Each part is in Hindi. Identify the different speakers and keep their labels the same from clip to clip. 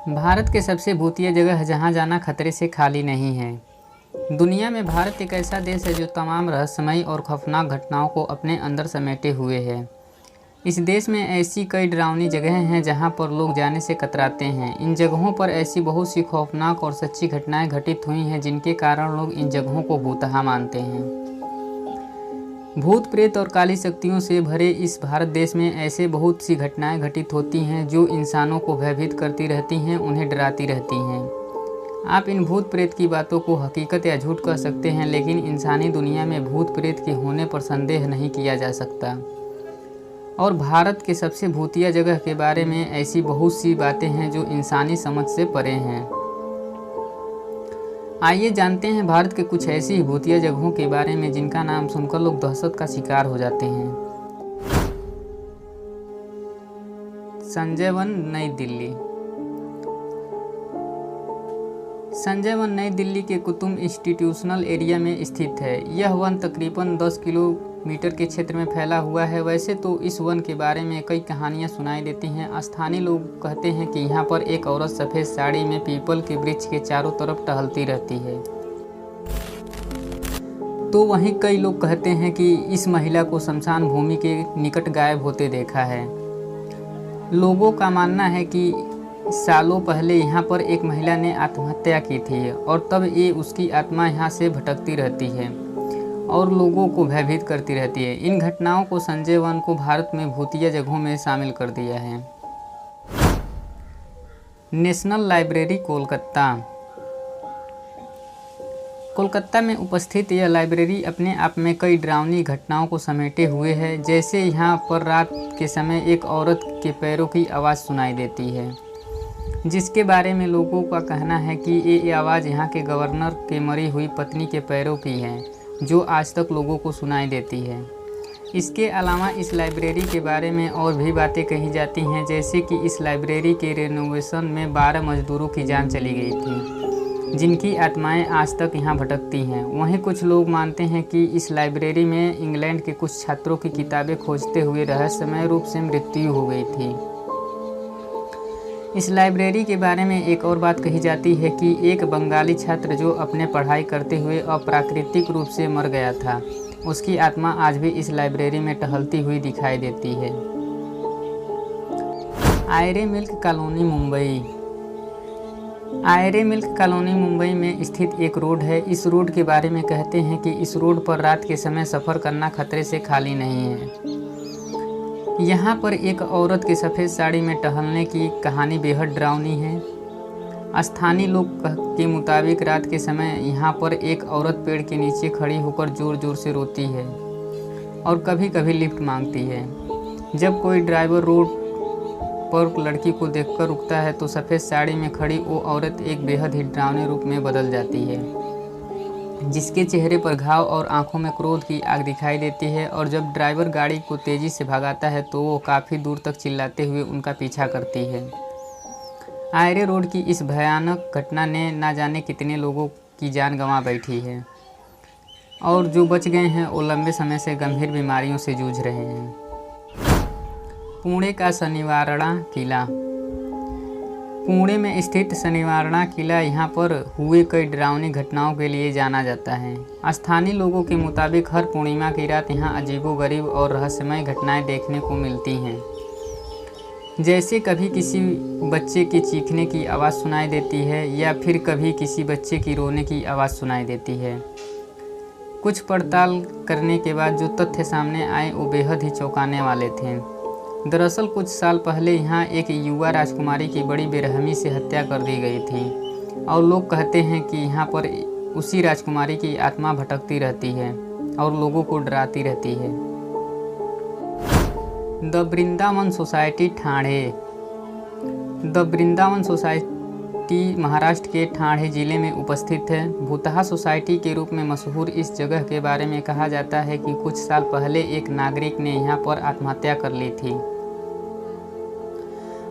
Speaker 1: भारत के सबसे भूतिया जगह जहाँ जाना खतरे से खाली नहीं है। दुनिया में भारत एक ऐसा देश है जो तमाम रहस्यमयी और खौफनाक घटनाओं को अपने अंदर समेटे हुए है। इस देश में ऐसी कई डरावनी जगहें हैं जहाँ पर लोग जाने से कतराते हैं। इन जगहों पर ऐसी बहुत सी खौफनाक और सच्ची घटनाएं घटित हुई हैं जिनके कारण लोग इन जगहों को भूतहा मानते हैं। भूत प्रेत और काली शक्तियों से भरे इस भारत देश में ऐसे बहुत सी घटनाएं घटित होती हैं जो इंसानों को भयभीत करती रहती हैं, उन्हें डराती रहती हैं। आप इन भूत प्रेत की बातों को हकीकत या झूठ कह सकते हैं, लेकिन इंसानी दुनिया में भूत प्रेत के होने पर संदेह नहीं किया जा सकता। और भारत के सबसे भूतिया जगह के बारे में ऐसी बहुत सी बातें हैं जो इंसानी समझ से परे हैं। आइए जानते हैं भारत के कुछ ऐसी ही भूतिया जगहों के बारे में जिनका नाम सुनकर लोग दहशत का शिकार हो जाते हैं। संजय वन, नई दिल्ली। संजय वन नई दिल्ली के कुतुब इंस्टीट्यूशनल एरिया में स्थित है। यह वन तकरीबन 10 किलोमीटर के क्षेत्र में फैला हुआ है। वैसे तो इस वन के बारे में कई कहानियां सुनाई देती हैं। स्थानीय लोग कहते हैं कि यहाँ पर एक औरत सफ़ेद साड़ी में पीपल के वृक्ष के चारों तरफ टहलती रहती है। तो वहीं कई लोग कहते हैं कि इस महिला को शमशान भूमि के निकट गायब होते देखा है। लोगों का मानना है कि सालों पहले यहाँ पर एक महिला ने आत्महत्या की थी और तब ये उसकी आत्मा यहाँ से भटकती रहती है और लोगों को भयभीत करती रहती है। इन घटनाओं को संजय वन को भारत में भूतिया जगहों में शामिल कर दिया है। National library, Kolkata. कोलकाता में उपस्थित यह लाइब्रेरी अपने आप में कई डरावनी घटनाओं को समेटे हुए है। जैसे यहाँ पर रात के समय एक औरत के पैरों की आवाज़ सुनाई देती है, जिसके बारे में लोगों का कहना है कि ये आवाज़ यहाँ के गवर्नर के मरी हुई पत्नी के पैरों की है, जो आज तक लोगों को सुनाई देती है। इसके अलावा इस लाइब्रेरी के बारे में और भी बातें कही जाती हैं, जैसे कि इस लाइब्रेरी के रेनोवेशन में 12 मजदूरों की जान चली गई थी, जिनकी आत्माएं आज तक यहाँ भटकती हैं। वहीं कुछ लोग मानते हैं कि इस लाइब्रेरी में इंग्लैंड के कुछ छात्रों की किताबें खोजते हुए रहस्यमय रूप से मृत्यु हो गई थी। इस लाइब्रेरी के बारे में एक और बात कही जाती है कि एक बंगाली छात्र जो अपने पढ़ाई करते हुए अप्राकृतिक रूप से मर गया था, उसकी आत्मा आज भी इस लाइब्रेरी में टहलती हुई दिखाई देती है। Ayre milk colony, Mumbai. Ayre milk colony Mumbai में स्थित एक रोड है। इस रोड के बारे में कहते हैं कि इस रोड पर रात के समय सफ़र करना खतरे से खाली नहीं है। यहाँ पर एक औरत के सफ़ेद साड़ी में टहलने की कहानी बेहद डरावनी है। स्थानीय लोग के मुताबिक रात के समय यहाँ पर एक औरत पेड़ के नीचे खड़ी होकर ज़ोर ज़ोर से रोती है और कभी कभी लिफ्ट मांगती है। जब कोई ड्राइवर रोड पर लड़की को देखकर रुकता है तो सफ़ेद साड़ी में खड़ी वो औरत एक बेहद ही डरावने रूप में बदल जाती है, जिसके चेहरे पर घाव और आंखों में क्रोध की आग दिखाई देती है। और जब ड्राइवर गाड़ी को तेज़ी से भगाता है तो वो काफ़ी दूर तक चिल्लाते हुए उनका पीछा करती है। आयरे रोड की इस भयानक घटना ने ना जाने कितने लोगों की जान गंवा बैठी है और जो बच गए हैं वो लंबे समय से गंभीर बीमारियों से जूझ रहे हैं। पुणे का शनिवारणा किला। पुणे में स्थित शनिवारणा किला यहाँ पर हुए कई डरावनी घटनाओं के लिए जाना जाता है। स्थानीय लोगों के मुताबिक हर पूर्णिमा की रात यहाँ अजीबोगरीब और रहस्यमय घटनाएं देखने को मिलती हैं। जैसे कभी किसी बच्चे के चीखने की आवाज़ सुनाई देती है या फिर कभी किसी बच्चे की रोने की आवाज़ सुनाई देती है। कुछ पड़ताल करने के बाद जो तथ्य सामने आए वो बेहद ही चौंकाने वाले थे। दरअसल कुछ साल पहले यहाँ एक युवा राजकुमारी की बड़ी बेरहमी से हत्या कर दी गई थी और लोग कहते हैं कि यहाँ पर उसी राजकुमारी की आत्मा भटकती रहती है और लोगों को डराती रहती है। The Vrindavan society, Thane. The Vrindavan society Maharashtra के ठाणे जिले में उपस्थित है। भूतहा सोसाइटी के रूप में मशहूर इस जगह के बारे में कहा जाता है कि कुछ साल पहले एक नागरिक ने यहाँ पर आत्महत्या कर ली थी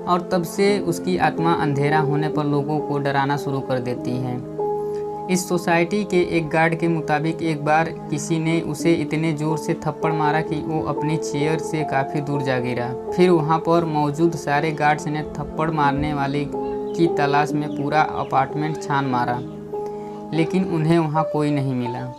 Speaker 1: और तब से उसकी आत्मा अंधेरा होने पर लोगों को डराना शुरू कर देती है। इस सोसाइटी के एक गार्ड के मुताबिक एक बार किसी ने उसे इतने ज़ोर से थप्पड़ मारा कि वो अपनी चेयर से काफ़ी दूर जा गिरा। फिर वहाँ पर मौजूद सारे गार्ड्स ने थप्पड़ मारने वाले की तलाश में पूरा अपार्टमेंट छान मारा, लेकिन उन्हें वहाँ कोई नहीं मिला।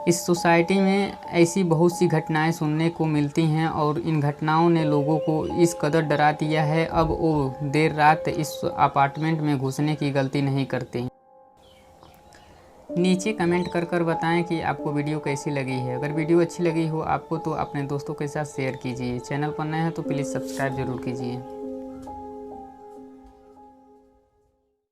Speaker 1: इस सोसाइटी में ऐसी बहुत सी घटनाएं सुनने को मिलती हैं और इन घटनाओं ने लोगों को इस कदर डरा दिया है, अब वो देर रात इस अपार्टमेंट में घुसने की गलती नहीं करते। नीचे कमेंट कर बताएं कि आपको वीडियो कैसी लगी है। अगर वीडियो अच्छी लगी हो आपको तो अपने दोस्तों के साथ शेयर कीजिए। चैनल पर नए हैं तो प्लीज़ सब्सक्राइब ज़रूर कीजिए।